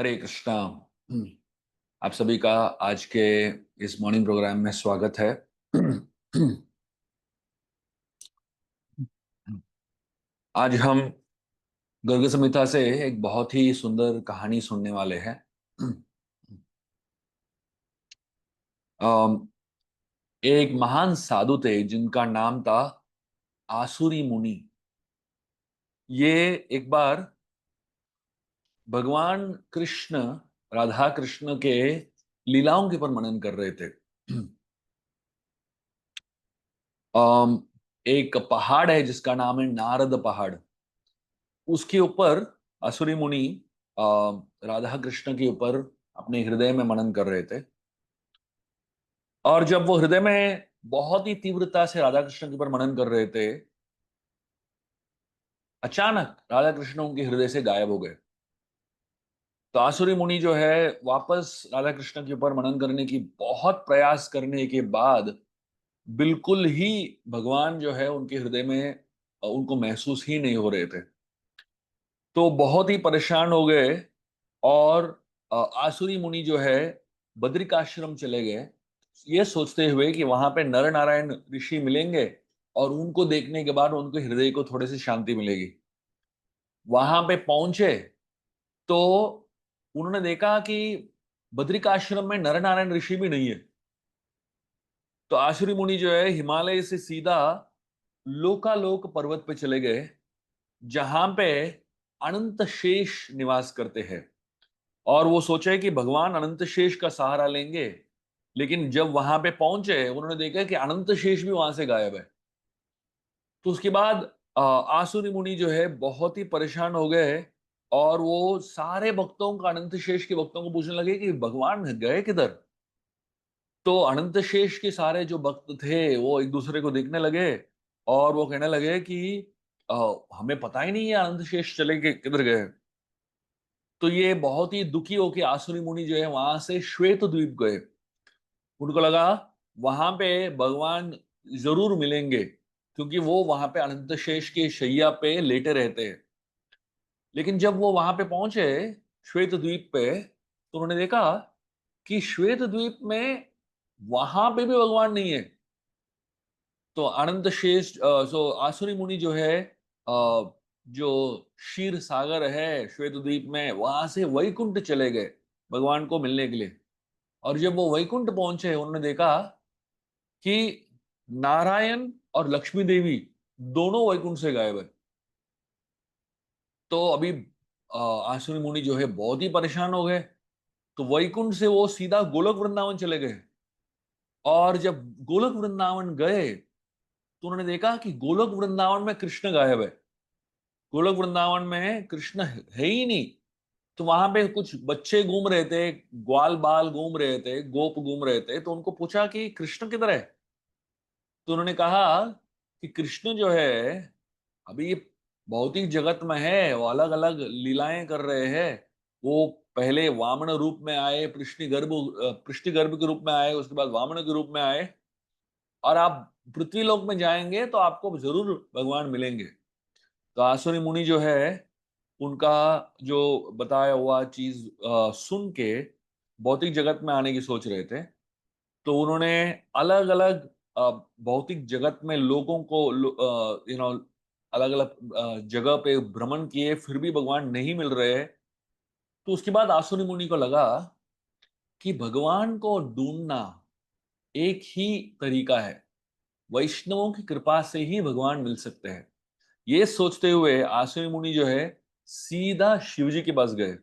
हरे कृष्णा। आप सभी का आज के इस मॉर्निंग प्रोग्राम में स्वागत है। आज हम गर्ग संहिता से एक बहुत ही सुंदर कहानी सुनने वाले हैं। अम, एक महान साधु थे जिनका नाम था आसुरी मुनि। ये एक बार भगवान कृष्ण, राधा कृष्ण के लीलाओं के पर मनन कर रहे थे। अम, एक पहाड़ है जिसका नाम है नारद पहाड़। उसके ऊपर असुरी मुनि अ, राधा कृष्ण के ऊपर अपने हृदय में मनन कर रहे थे। और जब वो हृदय में बहुत ही तीव्रता से राधा कृष्ण के ऊपर मनन कर रहे थे, अचानक राधा कृष्ण उनके हृदय से गायब हो गए। तो आसुरी मुनि जो है वापस राधा कृष्ण के ऊपर मनन करने की बहुत प्रयास करने के बाद बिल्कुल ही भगवान जो है उनके हृदय में उनको महसूस ही नहीं हो रहे थे। तो बहुत ही परेशान हो गए और आसुरी मुनि जो है बद्रिकाश्रम चले गए, ये सोचते हुए कि वहां पे नर नारायण ऋषि मिलेंगे और उनको देखने के बाद उनके हृदय को थोड़ी सी शांति मिलेगी। वहां पे पहुंचे तो उन्होंने देखा कि बद्रिकाश्रम में नर नारायण ऋषि भी नहीं है। तो आसुरी मुनि जो है हिमालय से सीधा लोकालोक पर्वत पे चले गए, जहां पे अनंत शेष निवास करते हैं। और वो सोचे कि भगवान अनंत शेष का सहारा लेंगे, लेकिन जब वहां पे पहुंचे उन्होंने देखा कि अनंत शेष भी वहां से गायब है। तो उसके बाद आसुरी मुनि जो है बहुत ही परेशान हो गए और वो सारे भक्तों का, अनंत शेष के भक्तों को पूछने लगे कि भगवान गए किधर। तो अनंत शेष के सारे जो भक्त थे वो एक दूसरे को देखने लगे और वो कहने लगे कि हमें पता ही नहीं है अनंत शेष चले के किधर गए। तो ये बहुत ही दुखी होके आसुरी मुनि जो है वहां से श्वेत द्वीप गए। उनको लगा वहां पे भगवान जरूर मिलेंगे, क्योंकि वो वहां पे अनंत शेष के शैया पे लेटे रहते हैं। लेकिन जब वो वहां पे पहुंचे श्वेत द्वीप पे, तो उन्होंने देखा कि श्वेत द्वीप में वहां पे भी भगवान नहीं है। तो अनंत शेष सो आसुरी मुनि जो है जो क्षीर सागर है श्वेत द्वीप में, वहां से वैकुंठ चले गए भगवान को मिलने के लिए। और जब वो वैकुंठ पहुंचे उन्होंने देखा कि नारायण और लक्ष्मी देवी दोनों वैकुंठ से गायब है। तो अभी आसुरी मुनि जो है बहुत ही परेशान हो गए। तो वैकुंठ से वो सीधा गोलोक वृंदावन चले गए। और जब गोलोक वृंदावन गए तो उन्होंने देखा कि गोलोक वृंदावन में कृष्ण गायब है। गोलोक वृंदावन में कृष्ण है ही नहीं। तो वहां पे कुछ बच्चे घूम रहे थे, ग्वाल बाल घूम रहे थे, गोप घूम रहे थे। तो उनको पूछा कि कृष्ण किधर है। तो उन्होंने कहा कि कृष्ण जो है अभी भौतिक जगत में है, वो अलग अलग लीलाएं कर रहे हैं। वो पहले वामन रूप में आए, पृष्ठि गर्भ के रूप में आए, उसके बाद वामन के रूप में आए। और आप पृथ्वी लोक में जाएंगे तो आपको जरूर भगवान मिलेंगे। तो आसुरी मुनि जो है उनका जो बताया हुआ चीज सुन के भौतिक जगत में आने की सोच रहे थे। तो उन्होंने अलग अलग भौतिक जगत में लोगों को अलग अलग जगह पे भ्रमण किए, फिर भी भगवान नहीं मिल रहे। तो उसके बाद आसुरी मुनि को लगा कि भगवान को ढूंढना एक ही तरीका है, वैष्णवों की कृपा से ही भगवान मिल सकते हैं। ये सोचते हुए आसुरी मुनि जो है सीधा शिव जी के पास गए।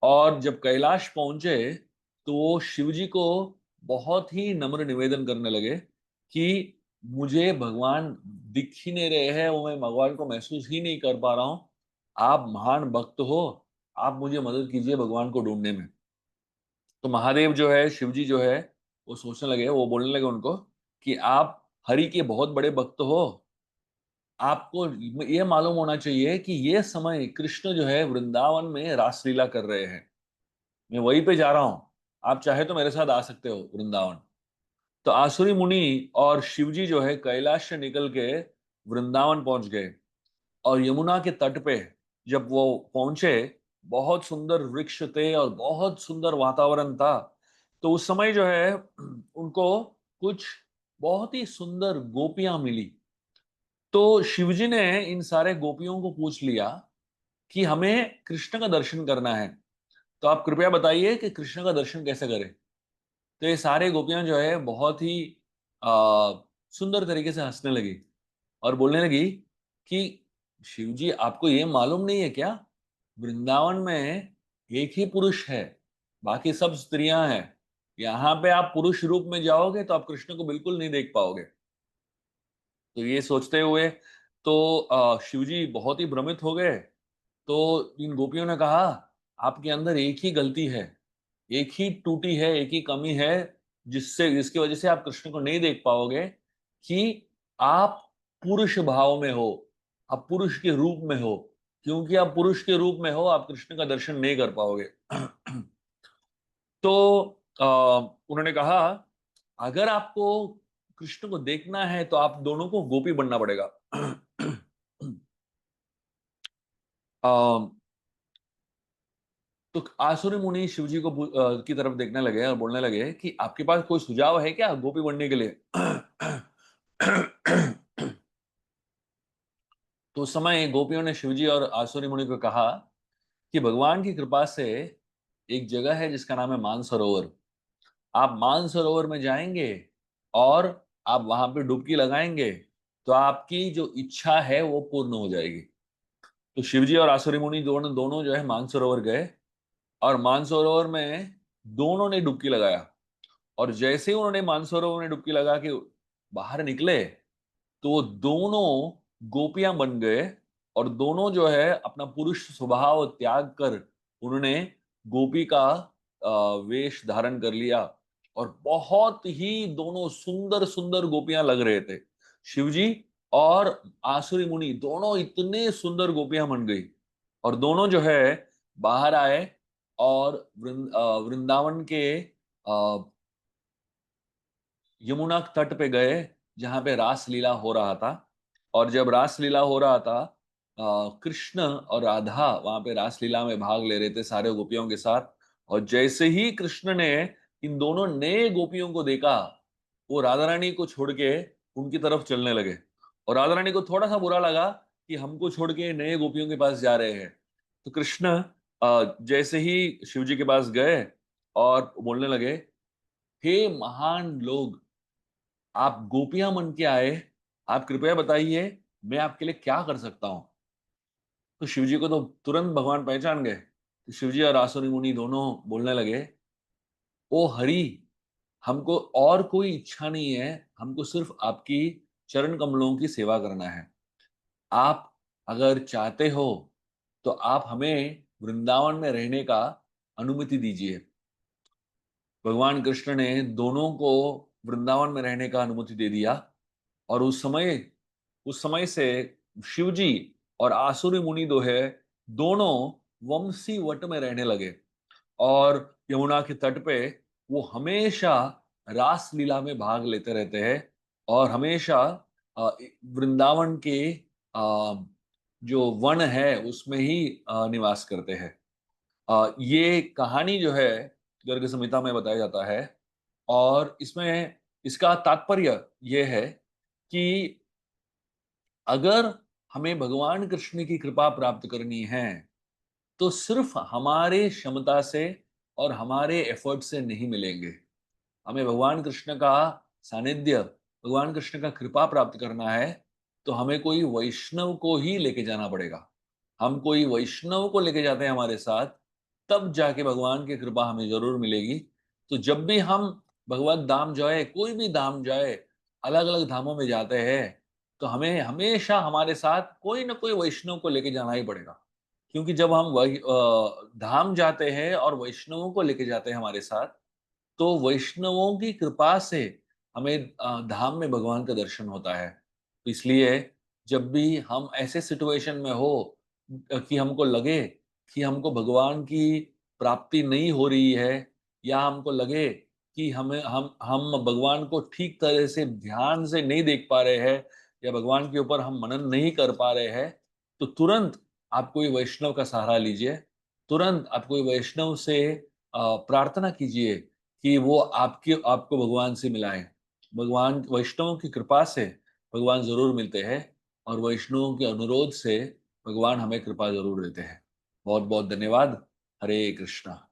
और जब कैलाश पहुंचे तो वो शिव जी को बहुत ही नम्र निवेदन करने लगे कि मुझे भगवान दिख ही नहीं रहे हैं, वो मैं भगवान को महसूस ही नहीं कर पा रहा हूं। आप महान भक्त हो, आप मुझे मदद कीजिए भगवान को ढूंढने में। तो महादेव जो है, शिव जी जो है, वो सोचने लगे, वो बोलने लगे उनको कि आप हरि के बहुत बड़े भक्त हो। आपको ये मालूम होना चाहिए कि ये समय कृष्ण जो है वृंदावन में रासलीला कर रहे हैं। मैं वहीं पे जा रहा हूं, आप चाहे तो मेरे साथ आ सकते हो वृंदावन। तो आसुरी मुनि और शिवजी जो है कैलाश से निकल के वृंदावन पहुंच गए। और यमुना के तट पे जब वो पहुंचे बहुत सुंदर वृक्ष थे और बहुत सुंदर वातावरण था। तो उस समय जो है उनको कुछ बहुत ही सुंदर गोपियां मिली। तो शिवजी ने इन सारे गोपियों को पूछ लिया कि हमें कृष्ण का दर्शन करना है, तो आप कृपया बताइए कि कृष्ण का दर्शन कैसे करें। तो ये सारे गोपियां जो है बहुत ही आ, सुंदर तरीके से हंसने लगी और बोलने लगी कि शिवजी, आपको ये मालूम नहीं है क्या, वृंदावन में एक ही पुरुष है, बाकी सब स्त्रियां हैं। यहाँ पे आप पुरुष रूप में जाओगे तो आप कृष्ण को बिल्कुल नहीं देख पाओगे। तो ये सोचते हुए तो शिवजी बहुत ही भ्रमित हो गए। तो इन गोपियों ने कहा, आपके अंदर एक ही गलती है, एक ही टूटी है, एक ही कमी है, जिसकी वजह से आप कृष्ण को नहीं देख पाओगे, कि आप पुरुष भाव में हो, आप पुरुष के रूप में हो। क्योंकि आप पुरुष के रूप में हो, आप कृष्ण का दर्शन नहीं कर पाओगे। तो उन्होंने कहा, अगर आपको कृष्ण को देखना है तो आप दोनों को गोपी बनना पड़ेगा। तो आसुरी मुनि शिवजी को की तरफ देखने लगे और बोलने लगे कि आपके पास कोई सुझाव है क्या गोपी बनने के लिए। तो उस समय गोपियों ने शिवजी और आसुरी मुनि को कहा कि भगवान की कृपा से एक जगह है जिसका नाम है मानसरोवर। आप मानसरोवर में जाएंगे और आप वहां पे डुबकी लगाएंगे तो आपकी जो इच्छा है वो पूर्ण हो जाएगी। तो शिवजी और आसुरी मुनि दोनों दोनों जो है मानसरोवर गए और मानसरोवर में दोनों ने डुबकी लगाया। और जैसे ही उन्होंने मानसरोवर में डुबकी लगा के बाहर निकले तो वो दोनों गोपियां बन गए। और दोनों जो है अपना पुरुष स्वभाव त्याग कर उन्होंने गोपी का वेश धारण कर लिया। और बहुत ही दोनों सुंदर सुंदर गोपियां लग रहे थे। शिवजी और आसुरी मुनि दोनों इतने सुंदर गोपियां बन गई। और दोनों जो है बाहर आए और वृंदावन के यमुना तट पे गए जहां पे रास लीला हो रहा था। और जब रास लीला हो रहा था, कृष्ण और राधा वहां पे रास लीला में भाग ले रहे थे सारे गोपियों के साथ। और जैसे ही कृष्ण ने इन दोनों नए गोपियों को देखा, वो राधा रानी को छोड़ के उनकी तरफ चलने लगे। और राधा रानी को थोड़ा सा बुरा लगा कि हमको छोड़ के नए गोपियों के पास जा रहे हैं। तो कृष्ण जैसे ही शिव जी के पास गए और बोलने लगे, हे महान लोग, आप गोपियां मन के आए, आप कृपया बताइए मैं आपके लिए क्या कर सकता हूं। तो शिवजी को तो तुरंत भगवान पहचान गए। तो शिवजी और आसुरी मुनि दोनों बोलने लगे, ओ हरि, हमको और कोई इच्छा नहीं है, हमको सिर्फ आपकी चरण कमलों की सेवा करना है। आप अगर चाहते हो तो आप हमें वृंदावन में रहने का अनुमति दीजिए। भगवान कृष्ण ने दोनों को वृंदावन में रहने का अनुमति दे दिया। और उस समय से शिवजी और आसुरी मुनि दो है दोनों वंशी वट में रहने लगे। और यमुना के तट पे वो हमेशा रास लीला में भाग लेते रहते हैं। और हमेशा वृंदावन के जो वन है उसमें ही निवास करते हैं। ये कहानी जो है गर्ग संहिता में बताया जाता है। और इसमें इसका तात्पर्य यह है कि अगर हमें भगवान कृष्ण की कृपा प्राप्त करनी है तो सिर्फ हमारे क्षमता से और हमारे एफर्ट से नहीं मिलेंगे। हमें भगवान कृष्ण का सानिध्य, भगवान कृष्ण का कृपा प्राप्त करना है तो हमें कोई वैष्णव को ही लेके जाना पड़ेगा। हम कोई वैष्णव को लेके जाते हैं हमारे साथ, तब जाके भगवान की कृपा हमें जरूर मिलेगी। तो जब भी हम भगवत धाम जाए, कोई भी धाम जाए, अलग अलग धामों में जाते हैं, तो हमें हमेशा हमारे साथ कोई ना कोई वैष्णव को लेके जाना ही पड़ेगा। क्योंकि जब हम धाम जाते हैं और वैष्णवों को लेके जाते हैं हमारे साथ, तो वैष्णवों की कृपा से हमें धाम में भगवान का दर्शन होता है। तो इसलिए जब भी हम ऐसे सिचुएशन में हो कि हमको लगे कि हमको भगवान की प्राप्ति नहीं हो रही है, या हमको लगे कि हम भगवान को ठीक तरह से ध्यान से नहीं देख पा रहे हैं, या भगवान के ऊपर हम मनन नहीं कर पा रहे हैं, तो तुरंत आप कोई वैष्णव का सहारा लीजिए। तुरंत आप कोई वैष्णव से प्रार्थना कीजिए कि वो आपको भगवान से मिलाएं। भगवान वैष्णवों की कृपा से भगवान जरूर मिलते हैं, और वैष्णवों के अनुरोध से भगवान हमें कृपा जरूर देते हैं। बहुत बहुत धन्यवाद। हरे कृष्णा।